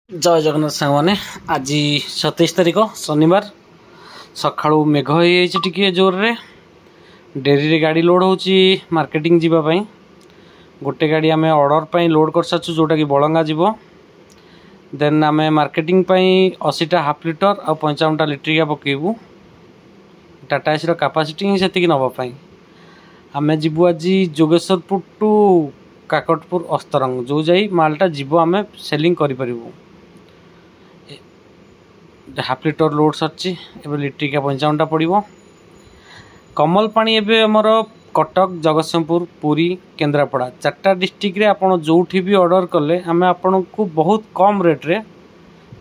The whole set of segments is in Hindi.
जय जगन्नाथ सांग मैंने आज 27 तारिख शनिवार सका मेघ हो टे जोर रे डेरी गाड़ी लोड हो मार्केटिंग जीवाई गोटे गाड़ी आम ऑर्डर पर लोड कर सारी जोटा कि बलंगा जीव देन आम मार्केटिंग 80टा हाफ लिटर आ 55टा लिट्रिका पकेबू टाटा एसी कैपेसिटी ही से नापी आम जीवु आज जोगेश्वरपुर टू काकटपुर अस्तरंग जो जाई मालटा जीव आम सेलिंग करूँ हाफ लिटर लोड सर लिट्रिका 55टा पड़ो कमल पानी एवं आमर कटक जगतसिंहपुर पुरी केन्द्रापड़ा 4टा डिस्ट्रिक्ट आप जो भी ऑर्डर कले आम आपण को बहुत कम रेट्रे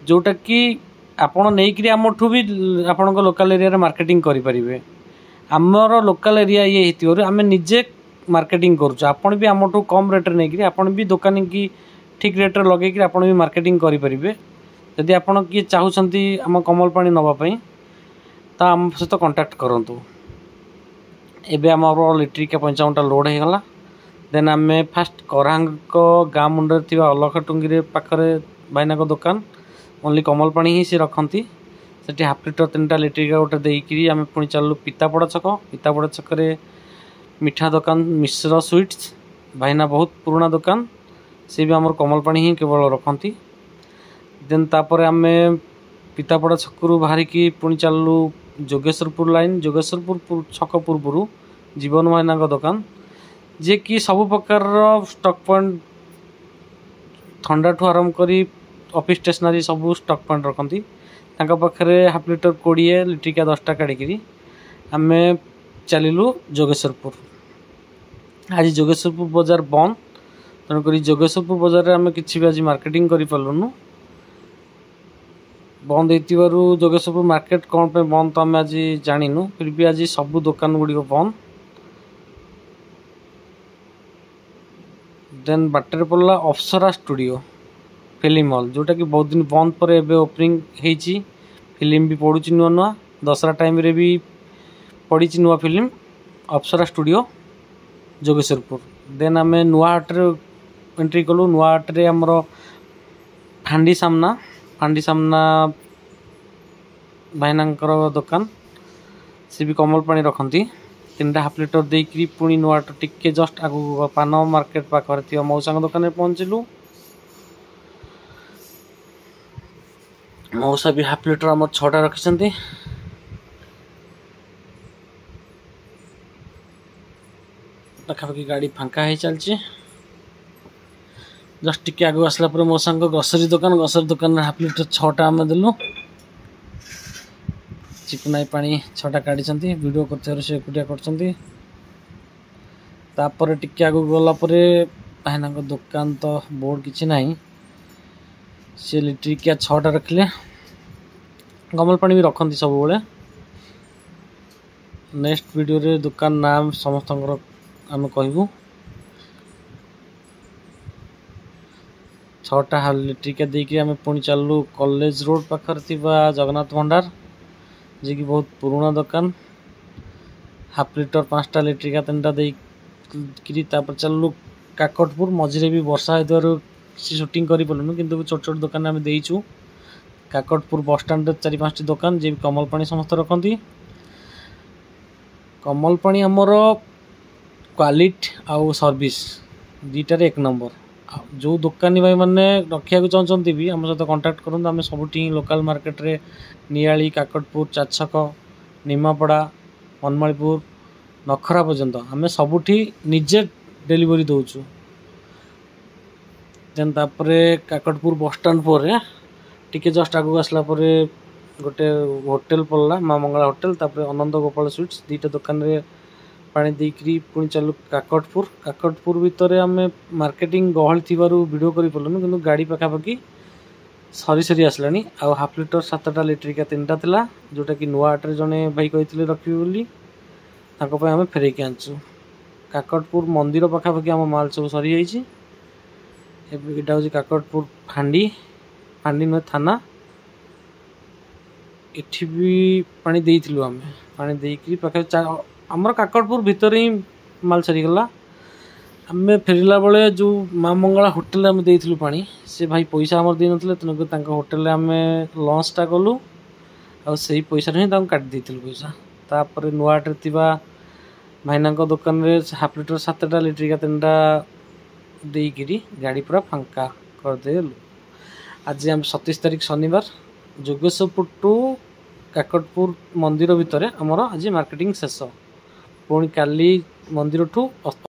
जोटा कि आपण नहीं आमठू भी आपण लोकल एरिया मार्केटिंग करें आमर लोकल एरिया ये होती आम निजे मार्केटिंग करुँ भी आमठू कम रेट्रे नहीं आपड़ भी दुकानी की ठीक रेट्रे लगे आप भी मार्केटिंग करेंगे जदि आपण किए चाहते आम कमल पानी नापी तो आम सहित कंटाक्ट करूँ एवं आम लिट्रिका 55टा लोड हो गला देन आम फास्ट करांग गाँ मुंडे थी अलखा टुंगी पाखे भाईना दुकान ओनली कमल पानी ही सी रखती से हाफ लिटर 3टा लिट्रिका गोटे देकरी आम पुणी चलू पितापड़ा छक मिठा दुकान मिश्र स्वीट्स भाईना बहुत पुराना दुकान सी भी आम कमल पानी ही केवल रखती देन तापर आम पितापड़ा छकरू बाहर की पुणी चलू जोगेश्वरपुर लाइन जोगेश्वरपुर छक पूर्व जीवन भाईना दुकान जे कि सब प्रकार स्टॉक पॉइंट ठंडा ठू आरंभ करी ऑफिस स्टेशनरी सब स्टॉक पॉइंट रखती पाखे हाफ लिटर 20 लिट्रिका 10टा काढ़ी आम चलू जोगेश्वरपुर आज जोगेश्वरपुर बाजार बंद तेणुक जोगेश्वरपुर बाजार आम कि आज मार्केटिंग करूँ बंद हो जोगेश्वरपुर मार्केट कौन पे बंद तो आम आज जानिनु फिर भी आज सब दुकान गुड़िक बंद देन बाटर पड़ा अप्सरा स्टूडियो फिल्म हॉल जोटा कि बहुत दिन बंद पर एबे ओपनिंग होती फिल्म भी पड़ू नुआ नुआ दसरा टाइम रे भी पड़ी नुआ फिल्म अप्सरा स्टूडियो जोगेश्वरपुर देन आम नुआ हाट एंट्री कलु नुआ हाट आमर फांडी सामना भाईना दुकान सी भी कमल पानी रखती 3टा हाफ लिटर देकरी पुणी नुआ टिके जस्ट आगु पान मार्केट पाखे मौसा दुकान में पहुँचलु मौसा भी हाफ लिटर आम 6टा रखिंट पाखापाखि गाड़ी फांका ही चलती जस्ट टिके आगु आसला मौसा ग्रोसरी दुकान हाफ लिटर 6टा आम देलु चिकुनाई पानी 6टा काढ़ी वीडियो कर से एकुटिया कर टिके आगु गलापर भाईना दुकान तो बोर्ड किसी ना सी लिट्रिका 6टा रखिले कमल पानी भी रखती सब बेले नेक्स्ट वीडियो रे दुकान नाम समस्त आम कहूँ 6टा लिट्रिका देकरी आम पुणी चलू कॉलेज रोड पाखर जगन्नाथ भंडार जी कि बहुत पुराना दुकान हाफ लिटर 5टा लिट्रिका 3टा देकरी चलू काकटपुर मझे भी वर्षा हो शूटिंग कर पारूँ कि छोट छोट दुकान आम देचु काकटपुर बस स्टाण्ड 4-5टी दुकान जी कमल पानी समस्त रखती कमल पानी आमर क्वालिटी आउ सर्विस 2टार 1 नंबर जो दुकानी भाई मैंने रखा चाहते भी आम सहित कंटाक्ट करूँ आम सबुठी लोकल मार्केट रे नियाली काकटपुर चाछक निमापड़ा मनमालीपुर नखरा पर्यंत आम सबुठी निजे डेलीवरी दौचु देन तापरे काकटपुर बस स्टाण्ड पर टिके जस्ट आगु आसला गोटे होटेल पड़ला माँ मंगला होटेल तापर अनंत गोपाल स्वीट्स 2टा दुकान रे पानी देकरी पुणी चलू काकटपुर भितर आम मार्केटिंग गहल थी वीडियो कर पारूँ कि गाड़ी पाखापाखि सरी आसला आ हाफ लिटर 7टा लिट्रिका 3टा थिला जोटा कि नुआ हाट जड़े भाई कहते रखी बोली आम फेर के आनचु काकटपुर मंदिर पाखापाखि आम माल सब सरी यहाँ हूँ काकटपुर फांडी नुह थाना इठी भी पानी देइथिलु आम पानी देकरी पाखे आमर काकटपुर भितर ही माल सरीगला आमे फेरला बेले जो माँ मंगला होटेल आम देलु पा से भाई पैसा आम दे ना तेणुक होटेल आम लंचटा कलु आई पैसा हिं काट देलु पैसा तापर नुआटे भाईना दुकान में हाफ लिटर 7टा लिट्रिका 3टा देकरी गाड़ी पूरा फांका करदेलु। आज आम 27 तारीख शनिवार जोगेश्वरपुर टू काकटपुर मंदिर भितर आमर आज मार्केटिंग शेष पुणी काली मंदिर ठू